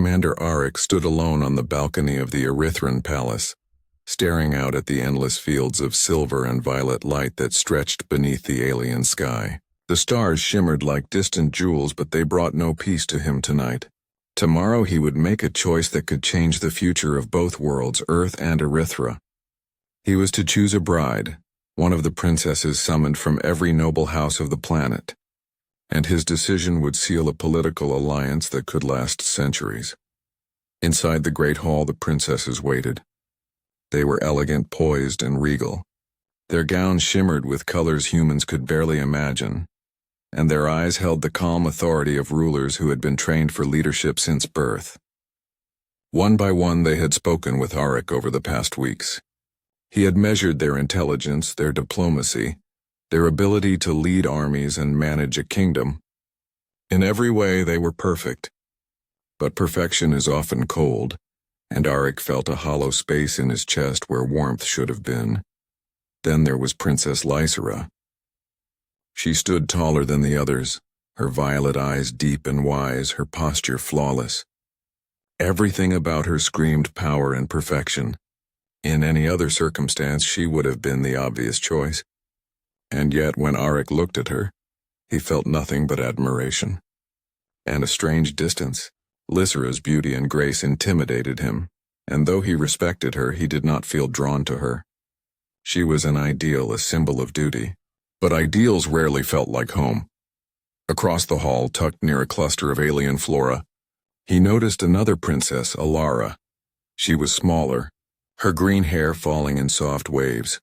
Commander Arik stood alone on the balcony of the Erythran Palace, staring out at the endless fields of silver and violet light that stretched beneath the alien sky. The stars shimmered like distant jewels, but they brought no peace to him tonight. Tomorrow he would make a choice that could change the future of both worlds, Earth and Erythra. He was to choose a bride, one of the princesses summoned from every noble house of the planet, and his decision would seal a political alliance that could last centuries. Inside the great hall, the princesses waited. They were elegant, poised, and regal. Their gowns shimmered with colors humans could barely imagine, and their eyes held the calm authority of rulers who had been trained for leadership since birth. One by one they had spoken with Arik over the past weeks. He had measured their intelligence, their diplomacy, their ability to lead armies and manage a kingdom. In every way they were perfect. But perfection is often cold, and Arik felt a hollow space in his chest where warmth should have been. Then there was Princess Lysera. She stood taller than the others, her violet eyes deep and wise, her posture flawless. Everything about her screamed power and perfection. In any other circumstance, she would have been the obvious choice. And yet, when Arik looked at her, he felt nothing but admiration. And a strange distance. Lysera's beauty and grace intimidated him, and though he respected her, he did not feel drawn to her. She was an ideal, a symbol of duty. But ideals rarely felt like home. Across the hall, tucked near a cluster of alien flora, he noticed another princess, Alara. She was smaller, her green hair falling in soft waves,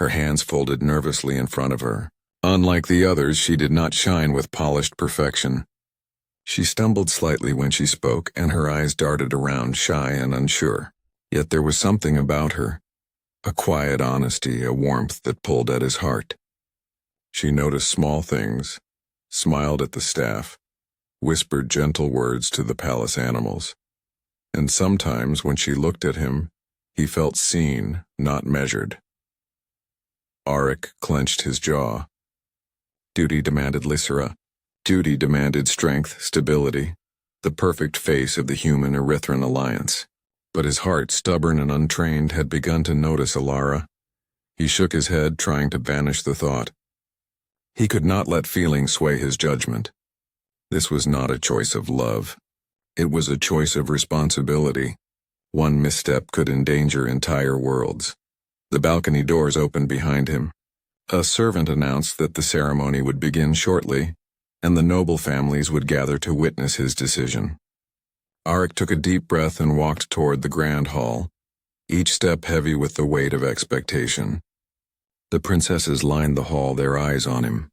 her hands folded nervously in front of her. Unlike the others, she did not shine with polished perfection. She stumbled slightly when she spoke, and her eyes darted around, shy and unsure. Yet there was something about her, a quiet honesty, a warmth that pulled at his heart. She noticed small things, smiled at the staff, whispered gentle words to the palace animals. And sometimes when she looked at him, he felt seen, not measured. Arik clenched his jaw. Duty demanded Lysera. Duty demanded strength, stability, the perfect face of the human Erythran alliance. But his heart, stubborn and untrained, had begun to notice Alara. He shook his head, trying to banish the thought. He could not let feeling sway his judgment. This was not a choice of love. It was a choice of responsibility. One misstep could endanger entire worlds. The balcony doors opened behind him. A servant announced that the ceremony would begin shortly, and the noble families would gather to witness his decision. Arik took a deep breath and walked toward the grand hall, each step heavy with the weight of expectation. The princesses lined the hall, their eyes on him.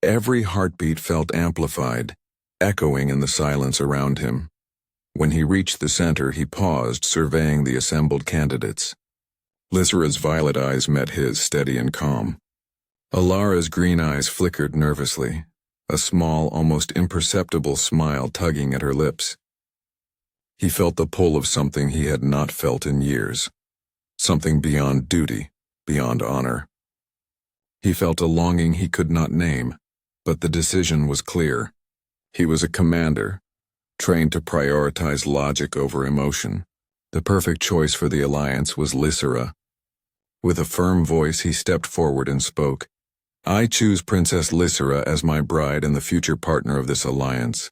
Every heartbeat felt amplified, echoing in the silence around him. When he reached the center, he paused, surveying the assembled candidates. Lysera's violet eyes met his, steady and calm. Alara's green eyes flickered nervously, a small, almost imperceptible smile tugging at her lips. He felt the pull of something he had not felt in years, something beyond duty, beyond honor. He felt a longing he could not name, but the decision was clear. He was a commander, trained to prioritize logic over emotion. The perfect choice for the alliance was Lysera. With a firm voice, he stepped forward and spoke. I choose Princess Lysera as my bride and the future partner of this alliance.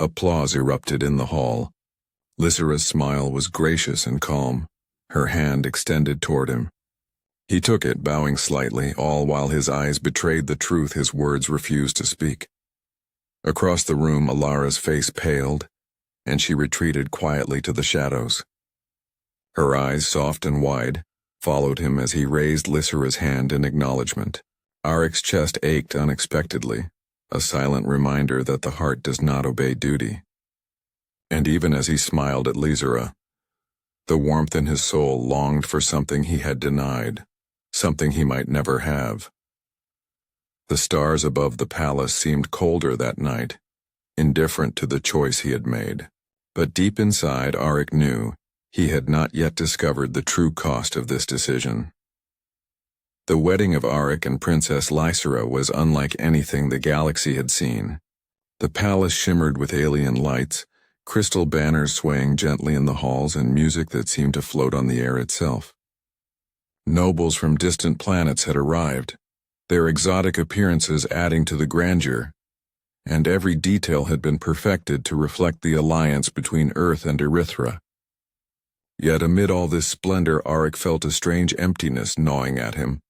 Applause erupted in the hall. Lysera's smile was gracious and calm, her hand extended toward him. He took it, bowing slightly, all while his eyes betrayed the truth his words refused to speak. Across the room, Alara's face paled, and she retreated quietly to the shadows. Her eyes, soft and wide, followed him as he raised Lysera's hand in acknowledgement. Arik's chest ached unexpectedly, a silent reminder that the heart does not obey duty. And even as he smiled at Lysera, the warmth in his soul longed for something he had denied, something he might never have. The stars above the palace seemed colder that night, indifferent to the choice he had made. But deep inside, Arik knew he had not yet discovered the true cost of this decision. The wedding of Arik and Princess Lysera was unlike anything the galaxy had seen. The palace shimmered with alien lights, crystal banners swaying gently in the halls and music that seemed to float on the air itself. Nobles from distant planets had arrived, their exotic appearances adding to the grandeur, and every detail had been perfected to reflect the alliance between Earth and Erythra. Yet amid all this splendor, Auric felt a strange emptiness gnawing at him.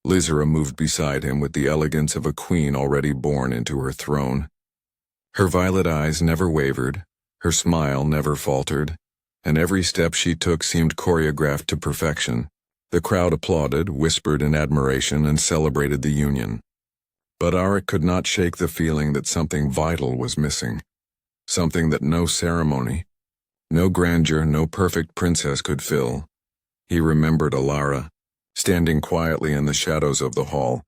Lysera moved beside him with the elegance of a queen already born into her throne. Her violet eyes never wavered, her smile never faltered, and every step she took seemed choreographed to perfection. The crowd applauded, whispered in admiration, and celebrated the union. But Auric could not shake the feeling that something vital was missing. Something that no ceremony, no grandeur, no perfect princess could fill. He remembered Alara, standing quietly in the shadows of the hall,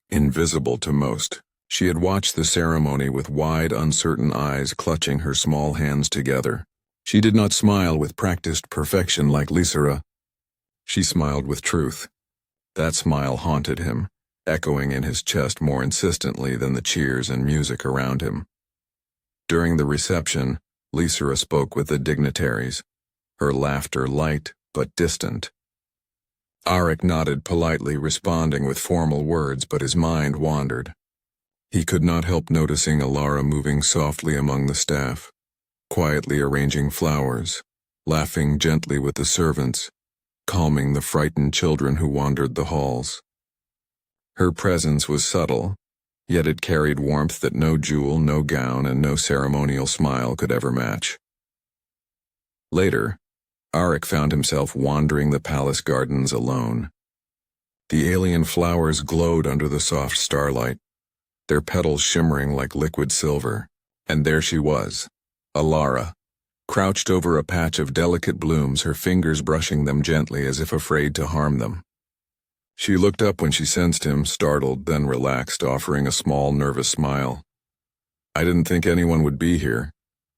invisible to most. She had watched the ceremony with wide, uncertain eyes, clutching her small hands together. She did not smile with practiced perfection like Lysera. She smiled with truth. That smile haunted him, echoing in his chest more insistently than the cheers and music around him. During the reception, Lysera spoke with the dignitaries, her laughter light but distant. Auric nodded politely, responding with formal words, but his mind wandered. He could not help noticing Alara moving softly among the staff, quietly arranging flowers, laughing gently with the servants, calming the frightened children who wandered the halls. Her presence was subtle, yet it carried warmth that no jewel, no gown, and no ceremonial smile could ever match. Later, Auric found himself wandering the palace gardens alone. The alien flowers glowed under the soft starlight, their petals shimmering like liquid silver, and there she was, Alara, crouched over a patch of delicate blooms, her fingers brushing them gently as if afraid to harm them. She looked up when she sensed him, startled, then relaxed, offering a small, nervous smile. "I didn't think anyone would be here,"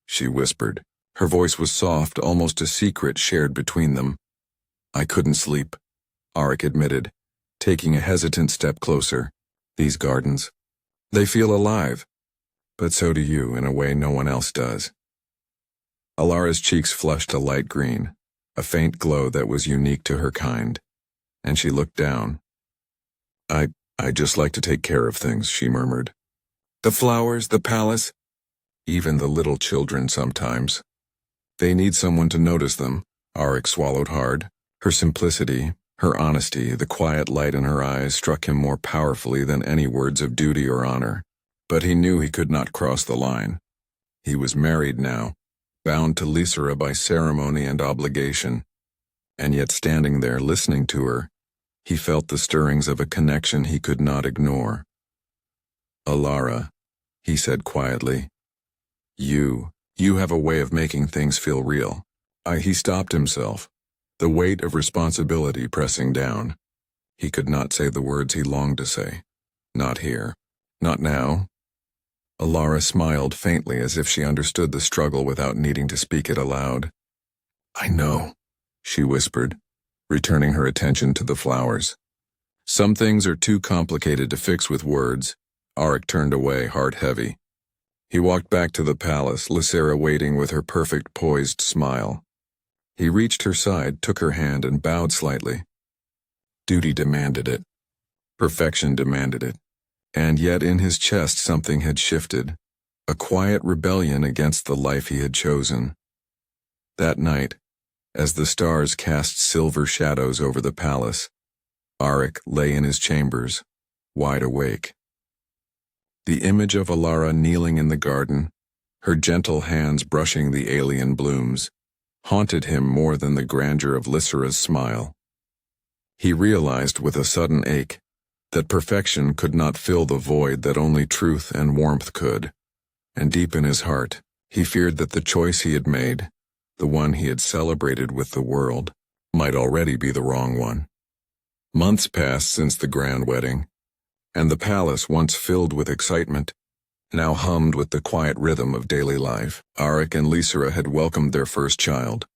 she whispered. Her voice was soft, almost a secret shared between them. "I couldn't sleep," Auric admitted, taking a hesitant step closer. "These gardens, they feel alive. But so do you, in a way no one else does." Alara's cheeks flushed a light green, a faint glow that was unique to her kind, and she looked down. I just like to take care of things," she murmured. "The flowers, the palace, even the little children sometimes. They need someone to notice them." Auric swallowed hard. Her simplicity, her honesty, the quiet light in her eyes struck him more powerfully than any words of duty or honor. But he knew he could not cross the line. He was married now, bound to Lysera by ceremony and obligation, and yet standing there listening to her, he felt the stirrings of a connection he could not ignore. "Alara," he said quietly, you have a way of making things feel real." He stopped himself, the weight of responsibility pressing down. He could not say the words he longed to say. Not here. Not now. Alara smiled faintly as if she understood the struggle without needing to speak it aloud. "I know," she whispered, returning her attention to the flowers. "Some things are too complicated to fix with words." Auric turned away, heart heavy. He walked back to the palace, Lysera waiting with her perfect poised smile. He reached her side, took her hand, and bowed slightly. Duty demanded it. Perfection demanded it. And yet in his chest something had shifted, a quiet rebellion against the life he had chosen. That night, as the stars cast silver shadows over the palace, Auric lay in his chambers, wide awake. The image of Alara kneeling in the garden, her gentle hands brushing the alien blooms, haunted him more than the grandeur of Lysera's smile. He realized with a sudden ache that perfection could not fill the void that only truth and warmth could, and deep in his heart, he feared that the choice he had made, the one he had celebrated with the world, might already be the wrong one. Months passed since the grand wedding, and the palace, once filled with excitement, now hummed with the quiet rhythm of daily life. Auric and Lysera had welcomed their first child,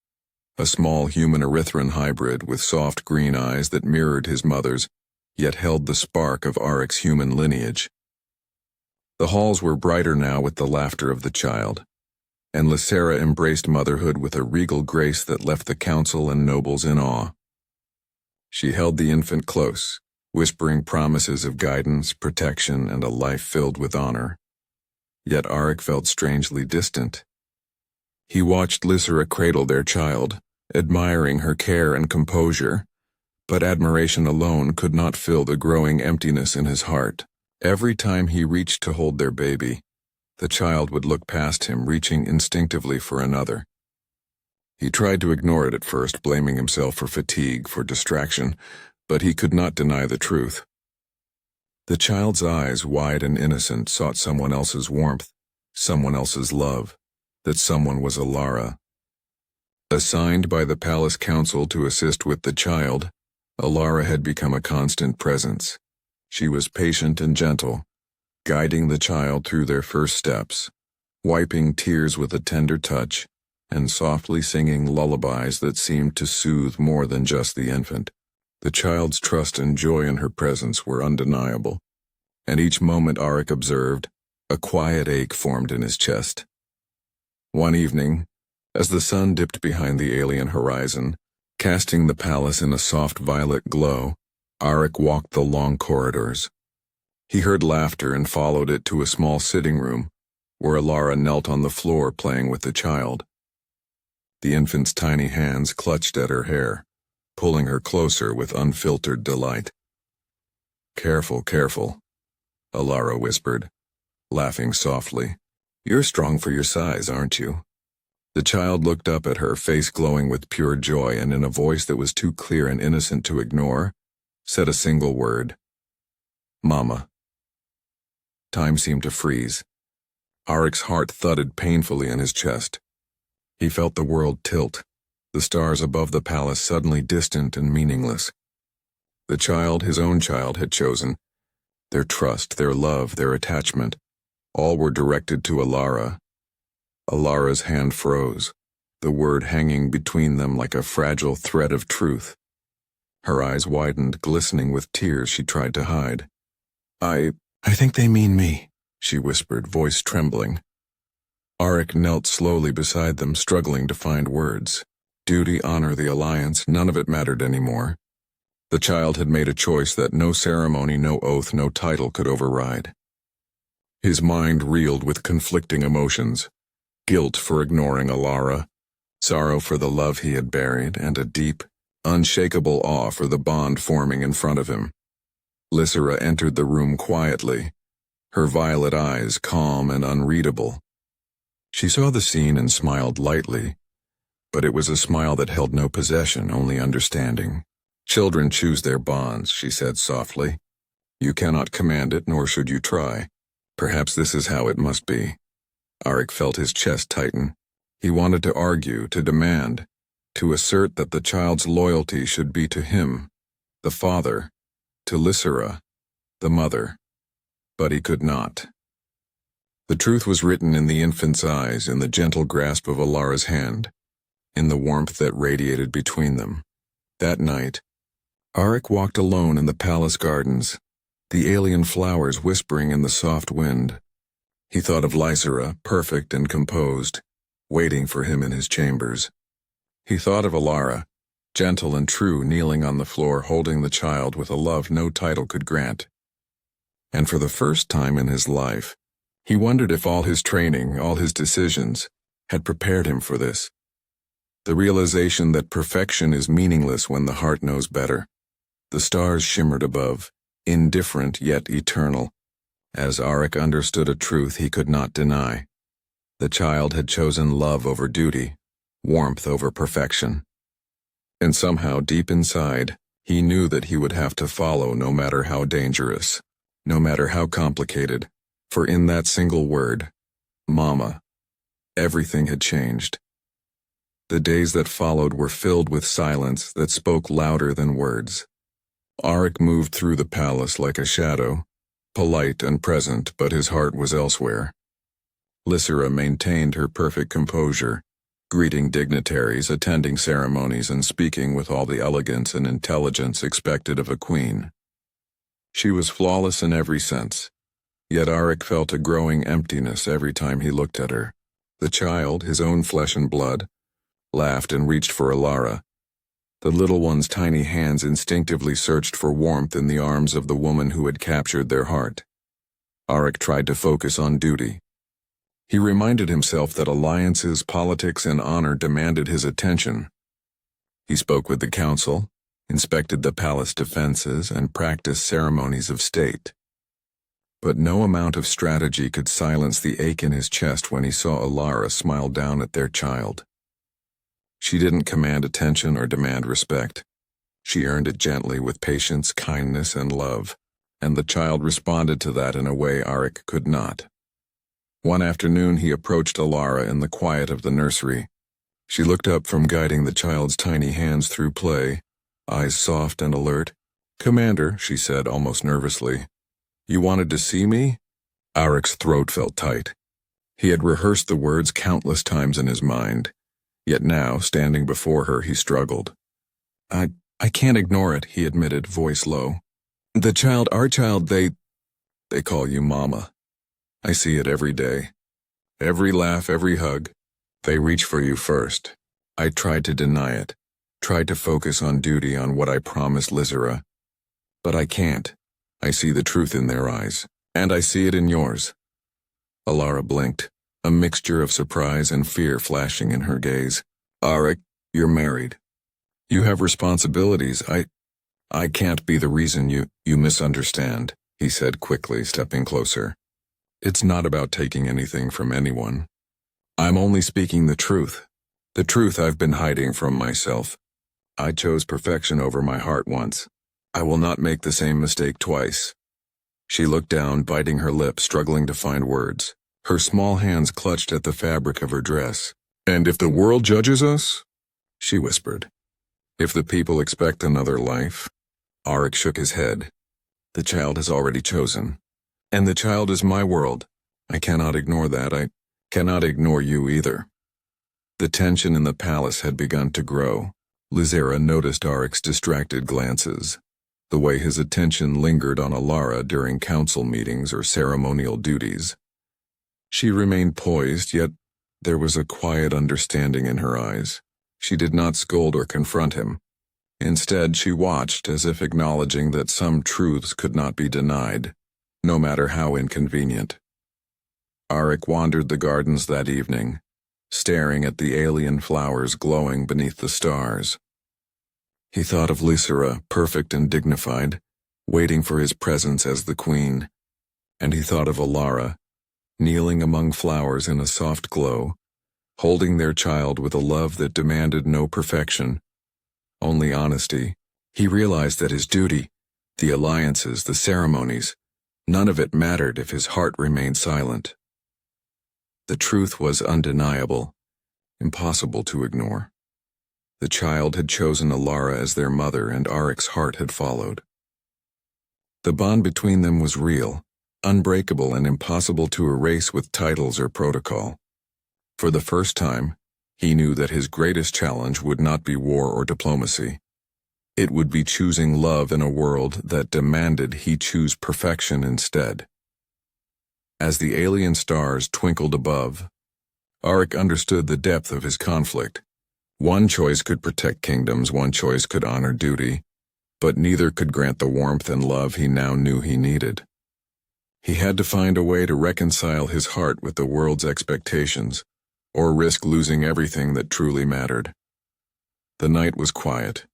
a small human Erythran hybrid with soft green eyes that mirrored his mother's, yet held the spark of Auric's human lineage. The halls were brighter now with the laughter of the child. and Lysera embraced motherhood with a regal grace that left the council and nobles in awe. She held the infant close, whispering promises of guidance, protection, and a life filled with honor. Yet Auric felt strangely distant. He watched Lysera cradle their child, admiring her care and composure, but admiration alone could not fill the growing emptiness in his heart. Every time he reached to hold their baby, the child would look past him, reaching instinctively for another. He tried to ignore it at first, blaming himself for fatigue, for distraction, but he could not deny the truth. The child's eyes, wide and innocent, sought someone else's warmth, someone else's love. That someone was Alara. Assigned by the palace council to assist with the child, Alara had become a constant presence. She was patient and gentle, guiding the child through their first steps, wiping tears with a tender touch, and softly singing lullabies that seemed to soothe more than just the infant. The child's trust and joy in her presence were undeniable, and each moment Auric observed, a quiet ache formed in his chest. One evening, as the sun dipped behind the alien horizon, casting the palace in a soft violet glow, Auric walked the long corridors. He heard laughter and followed it to a small sitting room, where Alara knelt on the floor playing with the child. The infant's tiny hands clutched at her hair, pulling her closer with unfiltered delight. "Careful, careful," Alara whispered, laughing softly. "You're strong for your size, aren't you?" The child looked up at her, face glowing with pure joy, and in a voice that was too clear and innocent to ignore, said a single word. "Mama." Time seemed to freeze. Auric's heart thudded painfully in his chest. He felt the world tilt, the stars above the palace suddenly distant and meaningless. The child, his own child, had chosen. Their trust, their love, their attachment, all were directed to Alara. Alara's hand froze, the word hanging between them like a fragile thread of truth. Her eyes widened, glistening with tears she tried to hide. I think they mean me," she whispered, voice trembling. Auric knelt slowly beside them, struggling to find words. Duty, honor, the alliance, none of it mattered anymore. The child had made a choice that no ceremony, no oath, no title could override. His mind reeled with conflicting emotions. Guilt for ignoring Alara, sorrow for the love he had buried, and a deep, unshakable awe for the bond forming in front of him. Lysera entered the room quietly, her violet eyes calm and unreadable. She saw the scene and smiled lightly, but it was a smile that held no possession, only understanding. "Children choose their bonds," she said softly. "You cannot command it, nor should you try. Perhaps this is how it must be." Auric felt his chest tighten. He wanted to argue, to demand, to assert that the child's loyalty should be to him, the father, to Lysera, the mother. But he could not. The truth was written in the infant's eyes, in the gentle grasp of Alara's hand, in the warmth that radiated between them. That night, Auric walked alone in the palace gardens, the alien flowers whispering in the soft wind. He thought of Lysera, perfect and composed, waiting for him in his chambers. He thought of Alara, gentle and true, kneeling on the floor, holding the child with a love no title could grant. And for the first time in his life, he wondered if all his training, all his decisions, had prepared him for this. The realization that perfection is meaningless when the heart knows better. The stars shimmered above, indifferent yet eternal, as Auric understood a truth he could not deny. The child had chosen love over duty, warmth over perfection. And somehow, deep inside, he knew that he would have to follow no matter how dangerous, no matter how complicated, for in that single word, Mama, everything had changed. The days that followed were filled with silence that spoke louder than words. Auric moved through the palace like a shadow, polite and present, but his heart was elsewhere. Lysera maintained her perfect composure, greeting dignitaries, attending ceremonies, and speaking with all the elegance and intelligence expected of a queen. She was flawless in every sense, yet Auric felt a growing emptiness every time he looked at her. The child, his own flesh and blood, laughed and reached for Alara. The little one's tiny hands instinctively searched for warmth in the arms of the woman who had captured their heart. Arik tried to focus on duty. He reminded himself that alliances, politics, and honor demanded his attention. He spoke with the council, inspected the palace defenses, and practiced ceremonies of state. But no amount of strategy could silence the ache in his chest when he saw Alara smile down at their child. She didn't command attention or demand respect. She earned it gently with patience, kindness, and love, and the child responded to that in a way Arik could not. One afternoon he approached Alara in the quiet of the nursery. She looked up from guiding the child's tiny hands through play, eyes soft and alert. "Commander," she said almost nervously, "you wanted to see me?" Arik's throat felt tight. He had rehearsed the words countless times in his mind, yet now, standing before her, he struggled. I can't ignore it," he admitted, voice low. Our child, they call you Mama. I see it every day. Every laugh, every hug. They reach for you first. I tried to deny it, tried to focus on duty, on what I promised Lizera. But I can't. I see the truth in their eyes, and I see it in yours. Alara blinked, a mixture of surprise and fear flashing in her gaze. "Arik, you're married. You have responsibilities. I can't be the reason you misunderstand," he said quickly, stepping closer. "It's not about taking anything from anyone. I'm only speaking the truth I've been hiding from myself. I chose perfection over my heart once. I will not make the same mistake twice." She looked down, biting her lip, struggling to find words. Her small hands clutched at the fabric of her dress. "And if the world judges us?" she whispered. "If the people expect another life?" Arik shook his head. "The child has already chosen. And the child is my world. I cannot ignore that. I cannot ignore you either." The tension in the palace had begun to grow. Lizera noticed Arik's distracted glances, the way his attention lingered on Alara during council meetings or ceremonial duties. She remained poised, yet there was a quiet understanding in her eyes. She did not scold or confront him. Instead, she watched as if acknowledging that some truths could not be denied, no matter how inconvenient. Arik wandered the gardens that evening, staring at the alien flowers glowing beneath the stars. He thought of Lizera, perfect and dignified, waiting for his presence as the queen, and he thought of Alara, kneeling among flowers in a soft glow, holding their child with a love that demanded no perfection, only honesty. He realized that his duty, the alliances, the ceremonies, none of it mattered if his heart remained silent. The truth was undeniable, impossible to ignore. The child had chosen Alara as their mother, and Arik's heart had followed. The bond between them was real, unbreakable, and impossible to erase with titles or protocol. For the first time, he knew that his greatest challenge would not be war or diplomacy. It would be choosing love in a world that demanded he choose perfection instead. As the alien stars twinkled above, Arik understood the depth of his conflict. One choice could protect kingdoms, one choice could honor duty, but neither could grant the warmth and love he now knew he needed. He had to find a way to reconcile his heart with the world's expectations, or risk losing everything that truly mattered. The night was quiet,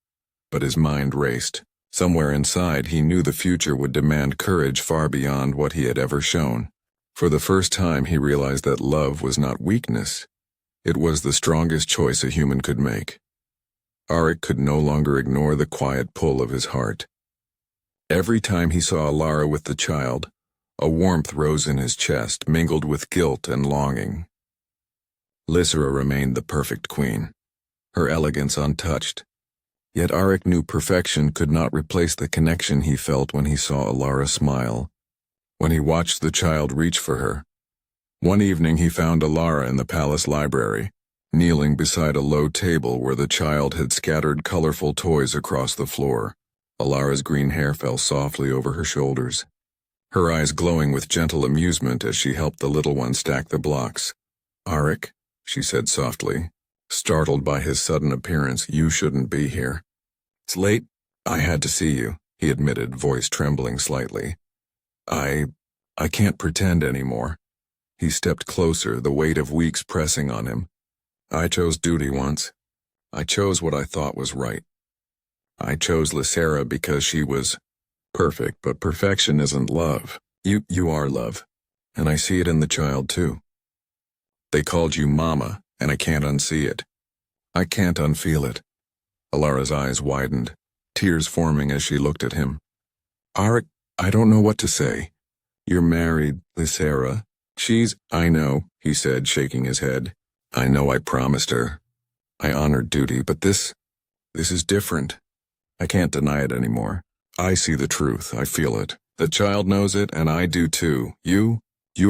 but his mind raced. Somewhere inside, he knew the future would demand courage far beyond what he had ever shown. For the first time, he realized that love was not weakness. It was the strongest choice a human could make. Arik could no longer ignore the quiet pull of his heart. Every time he saw Alara with the child, a warmth rose in his chest, mingled with guilt and longing. Lizera remained the perfect queen, her elegance untouched. Yet Arik knew perfection could not replace the connection he felt when he saw Alara smile, when he watched the child reach for her. One evening he found Alara in the palace library, kneeling beside a low table where the child had scattered colorful toys across the floor. Alara's green hair fell softly over her shoulders, her eyes glowing with gentle amusement as she helped the little one stack the blocks. "Arik," she said softly, startled by his sudden appearance. You shouldn't be here. It's late. I had to see you, he admitted, voice trembling slightly. I can't pretend anymore. He stepped closer, the weight of weeks pressing on him. I chose duty once. I chose what I thought was right. I chose Lysera because she was perfect, but perfection isn't love. You are love, and I see it in the child too. They called you Mama, and I can't unsee it. I can't unfeel it. Alara's eyes widened, tears forming as she looked at him. Arik, I don't know what to say. You're married, Lysera. I know, he said, shaking his head. I know I promised her. I honored duty, but this is different. I can't deny it anymore. I see the truth, I feel it. The child knows it, and I do too. You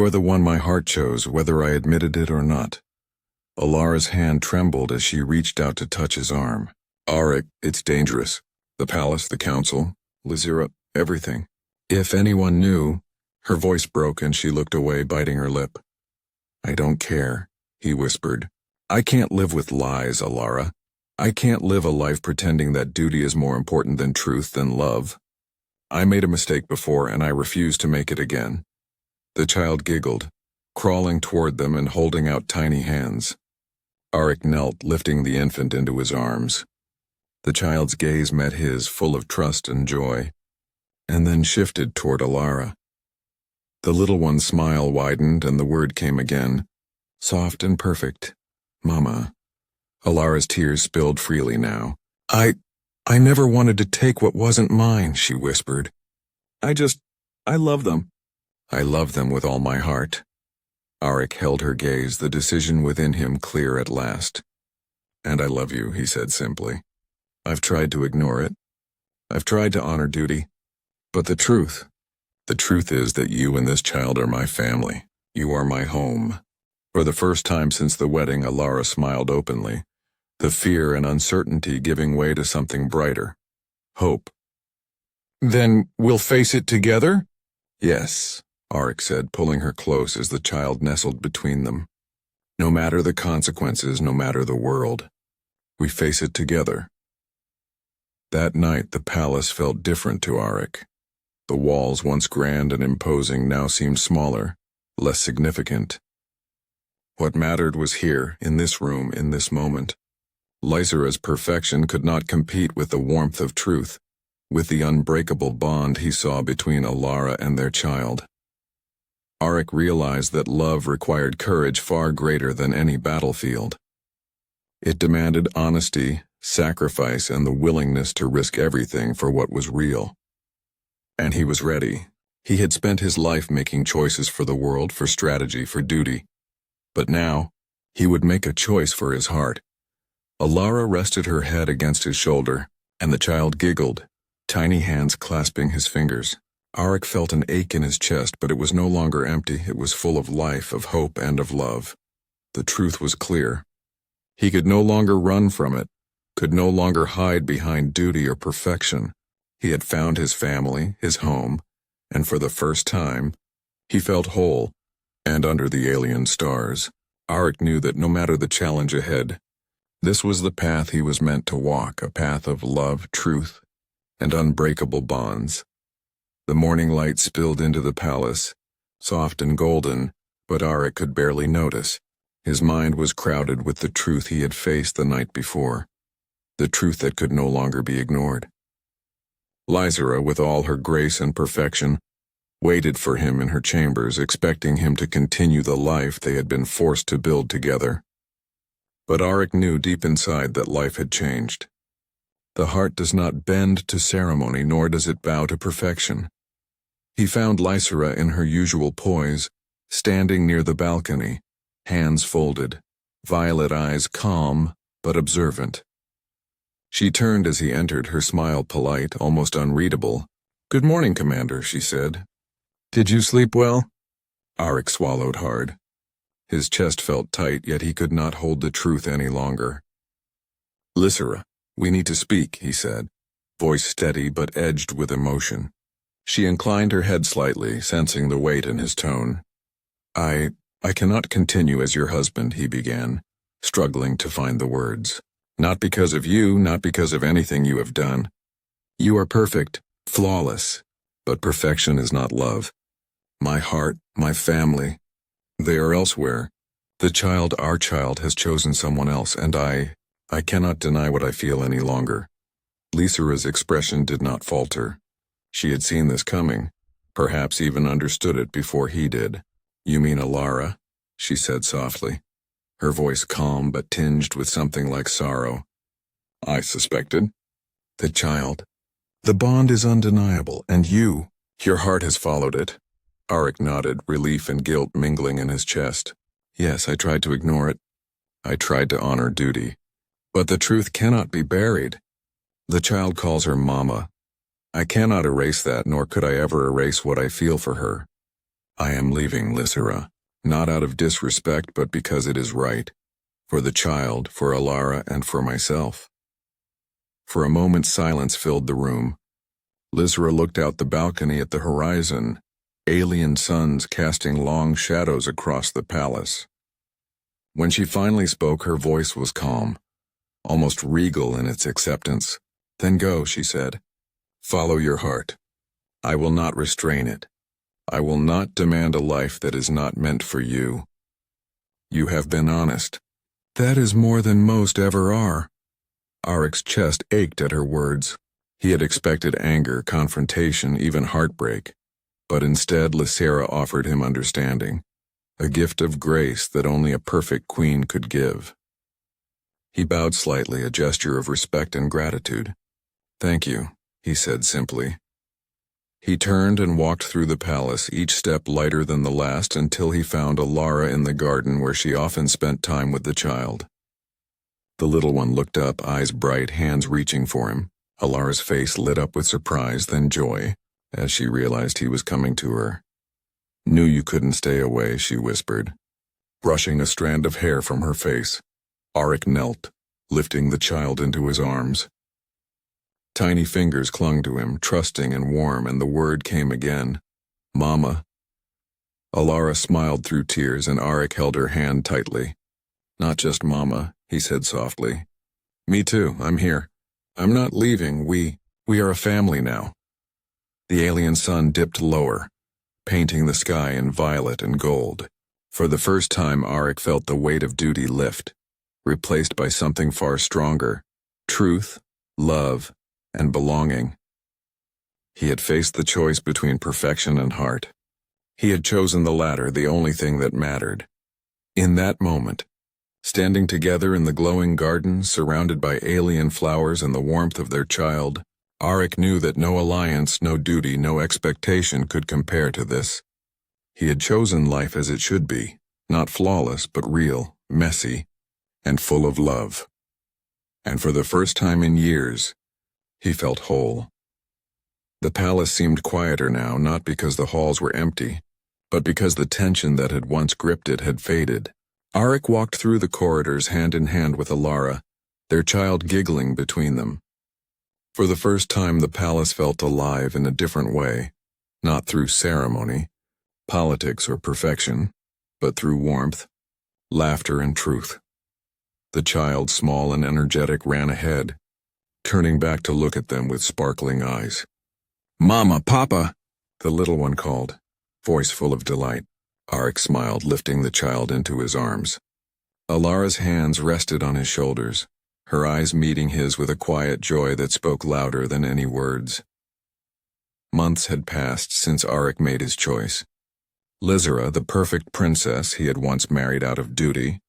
are the one my heart chose, whether I admitted it or not. Alara's hand trembled as she reached out to touch his arm. Arik, it's dangerous. The palace, the council, Lysera, everything. If anyone knew, her voice broke and she looked away, biting her lip. I don't care, he whispered. I can't live with lies, Alara. I can't live a life pretending that duty is more important than truth, than love. I made a mistake before and I refuse to make it again. The child giggled, crawling toward them and holding out tiny hands. Arik knelt, lifting the infant into his arms. The child's gaze met his, full of trust and joy, and then shifted toward Alara. The little one's smile widened and the word came again, soft and perfect, Mama. Alara's tears spilled freely now. I never wanted to take what wasn't mine, she whispered. I love them. I love them with all my heart. Arik held her gaze, the decision within him clear at last. And I love you, he said simply. I've tried to ignore it. I've tried to honor duty. But the truth is that you and this child are my family. You are my home. For the first time since the wedding, Alara smiled openly, the fear and uncertainty giving way to something brighter. Hope. Then we'll face it together? Yes, Arik said, pulling her close as the child nestled between them. No matter the consequences, no matter the world, we face it together. That night the palace felt different to Arik. The walls, once grand and imposing, now seemed smaller, less significant. What mattered was here, in this room, in this moment. Lysera's perfection could not compete with the warmth of truth, with the unbreakable bond he saw between Alara and their child. Arik realized that love required courage far greater than any battlefield. It demanded honesty, sacrifice, and the willingness to risk everything for what was real. And he was ready. He had spent his life making choices for the world, for strategy, for duty. But now, he would make a choice for his heart. Alara rested her head against his shoulder, and the child giggled, tiny hands clasping his fingers. Arik felt an ache in his chest, but it was no longer empty. It was full of life, of hope, and of love. The truth was clear. He could no longer run from it, could no longer hide behind duty or perfection. He had found his family, his home, and for the first time, he felt whole, and under the alien stars, Arik knew that no matter the challenge ahead, this was the path he was meant to walk, a path of love, truth, and unbreakable bonds. The morning light spilled into the palace, soft and golden, but Arik could barely notice. His mind was crowded with the truth he had faced the night before, the truth that could no longer be ignored. Lysera, with all her grace and perfection, waited for him in her chambers, expecting him to continue the life they had been forced to build together. But Arik knew deep inside that life had changed. The heart does not bend to ceremony, nor does it bow to perfection. He found Lysera in her usual poise, standing near the balcony, hands folded, violet eyes calm but observant. She turned as he entered, her smile polite, almost unreadable. "Good morning, Commander," she said. "Did you sleep well?" Arik swallowed hard. His chest felt tight, yet he could not hold the truth any longer. "Lysera, we need to speak," he said, voice steady but edged with emotion. She inclined her head slightly, sensing the weight in his tone. I cannot continue as your husband, he began, struggling to find the words. Not because of you, not because of anything you have done. You are perfect, flawless, but perfection is not love. My heart, my family, they are elsewhere. The child, our child, has chosen someone else, and I cannot deny what I feel any longer. Lysera's expression did not falter. She had seen this coming, perhaps even understood it before he did. You mean Alara? She said softly, her voice calm but tinged with something like sorrow. I suspected. The child. The bond is undeniable, and your heart has followed it. Arik nodded, relief and guilt mingling in his chest. Yes, I tried to ignore it. I tried to honor duty. But the truth cannot be buried. The child calls her Mama. I cannot erase that, nor could I ever erase what I feel for her. I am leaving Lysera, not out of disrespect, but because it is right. For the child, for Alara, and for myself. For a moment silence filled the room. Lysera looked out the balcony at the horizon, alien suns casting long shadows across the palace. When she finally spoke, her voice was calm, almost regal in its acceptance. Then go, she said. Follow your heart. I will not restrain it. I will not demand a life that is not meant for you. You have been honest. That is more than most ever are. Arik's chest ached at her words. He had expected anger, confrontation, even heartbreak. But instead Lysera offered him understanding, a gift of grace that only a perfect queen could give. He bowed slightly, a gesture of respect and gratitude. Thank you, he said simply. He turned and walked through the palace, each step lighter than the last, until he found Alara in the garden where she often spent time with the child. The little one looked up, eyes bright, hands reaching for him. Alara's face lit up with surprise, then joy, as she realized he was coming to her. Knew you couldn't stay away, she whispered, brushing a strand of hair from her face. Arik knelt, lifting the child into his arms. Tiny fingers clung to him, trusting and warm, and the word came again. Mama. Alara smiled through tears, and Arik held her hand tightly. Not just Mama, he said softly. Me too, I'm here. I'm not leaving, we are a family now. The alien sun dipped lower, painting the sky in violet and gold. For the first time, Arik felt the weight of duty lift, replaced by something far stronger. Truth, love, and belonging. He had faced the choice between perfection and heart. He had chosen the latter, the only thing that mattered. In that moment, standing together in the glowing garden, surrounded by alien flowers and the warmth of their child, Arik knew that no alliance, no duty, no expectation could compare to this. He had chosen life as it should be, not flawless, but real, messy, and full of love. And for the first time in years, he felt whole. The palace seemed quieter now, not because the halls were empty, but because the tension that had once gripped it had faded. Arik walked through the corridors hand in hand with Alara, their child giggling between them. For the first time, the palace felt alive in a different way, not through ceremony, politics, or perfection, but through warmth, laughter, and truth. The child, small and energetic, ran ahead, turning back to look at them with sparkling eyes. Mama, Papa, the little one called, voice full of delight. Arik smiled, lifting the child into his arms. Alara's hands rested on his shoulders, her eyes meeting his with a quiet joy that spoke louder than any words. Months had passed since Arik made his choice. Lysera, the perfect princess he had once married out of duty,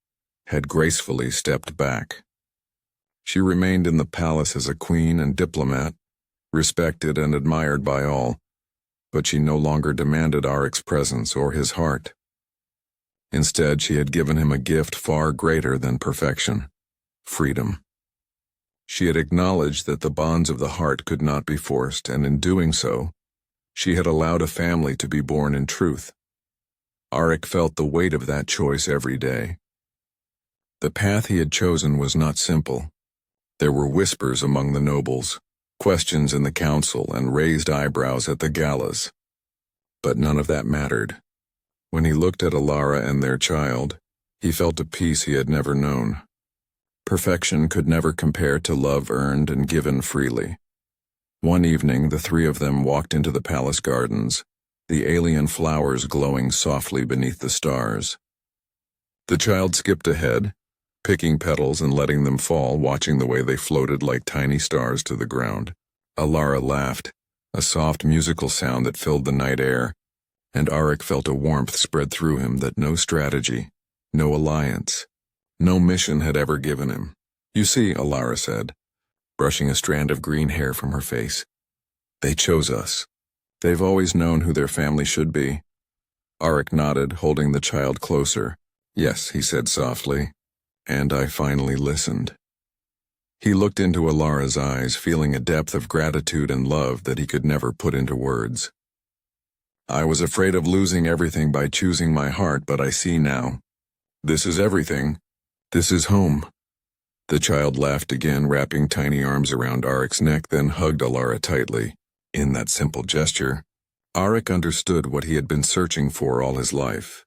had gracefully stepped back. She remained in the palace as a queen and diplomat, respected and admired by all, but she no longer demanded Arik's presence or his heart. Instead, she had given him a gift far greater than perfection: freedom. She had acknowledged that the bonds of the heart could not be forced, and in doing so, she had allowed a family to be born in truth. Arik felt the weight of that choice every day. The path he had chosen was not simple. There were whispers among the nobles, questions in the council, and raised eyebrows at the galas. But none of that mattered. When he looked at Alara and their child, he felt a peace he had never known. Perfection could never compare to love earned and given freely. One evening, the three of them walked into the palace gardens, the alien flowers glowing softly beneath the stars. The child skipped ahead, picking petals and letting them fall, watching the way they floated like tiny stars to the ground. Alara laughed, a soft musical sound that filled the night air, and Arik felt a warmth spread through him that no strategy, no alliance, no mission had ever given him. "You see," Alara said, brushing a strand of green hair from her face, "they chose us. They've always known who their family should be." Arik nodded, holding the child closer. "Yes," he said softly, "and I finally listened." He looked into Alara's eyes, feeling a depth of gratitude and love that he could never put into words. "I was afraid of losing everything by choosing my heart, but I see now. This is everything. This is home." The child laughed again, wrapping tiny arms around Arik's neck, then hugged Alara tightly. In that simple gesture, Arik understood what he had been searching for all his life: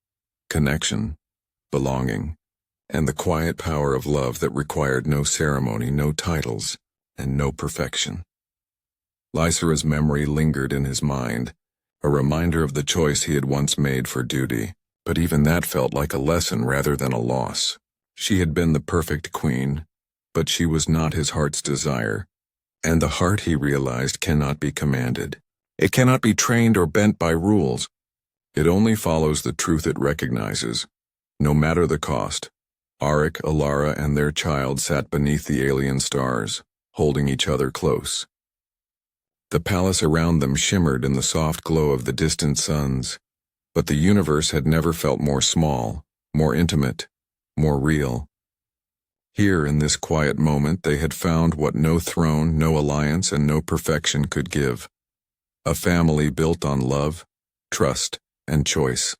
connection, belonging, and the quiet power of love that required no ceremony, no titles, and no perfection. Lysera's memory lingered in his mind, a reminder of the choice he had once made for duty, but even that felt like a lesson rather than a loss. She had been the perfect queen, but she was not his heart's desire, and the heart, he realized, cannot be commanded. It cannot be trained or bent by rules. It only follows the truth it recognizes, no matter the cost. Arik, Alara, and their child sat beneath the alien stars, holding each other close. The palace around them shimmered in the soft glow of the distant suns, but the universe had never felt more small, more intimate, more real. Here, in this quiet moment, they had found what no throne, no alliance, and no perfection could give: a family built on love, trust, and choice.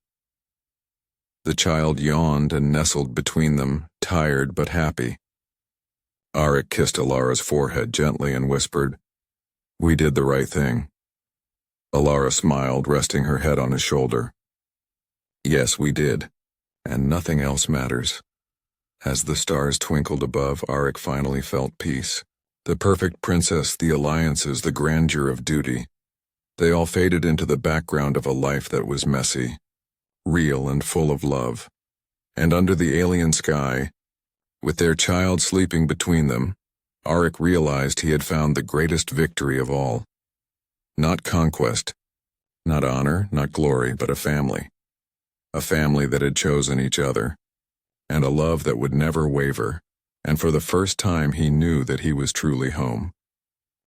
The child yawned and nestled between them, tired but happy. Arik kissed Alara's forehead gently and whispered, "We did the right thing." Alara smiled, resting her head on his shoulder. "Yes, we did, and nothing else matters." As the stars twinkled above, Arik finally felt peace. The perfect princess, the alliances, the grandeur of duty. They all faded into the background of a life that was messy, real and full of love. And under the alien sky, with their child sleeping between them, Arik realized he had found the greatest victory of all. Not conquest, not honor, not glory, but a family. A family that had chosen each other, and a love that would never waver, and for the first time he knew that he was truly home.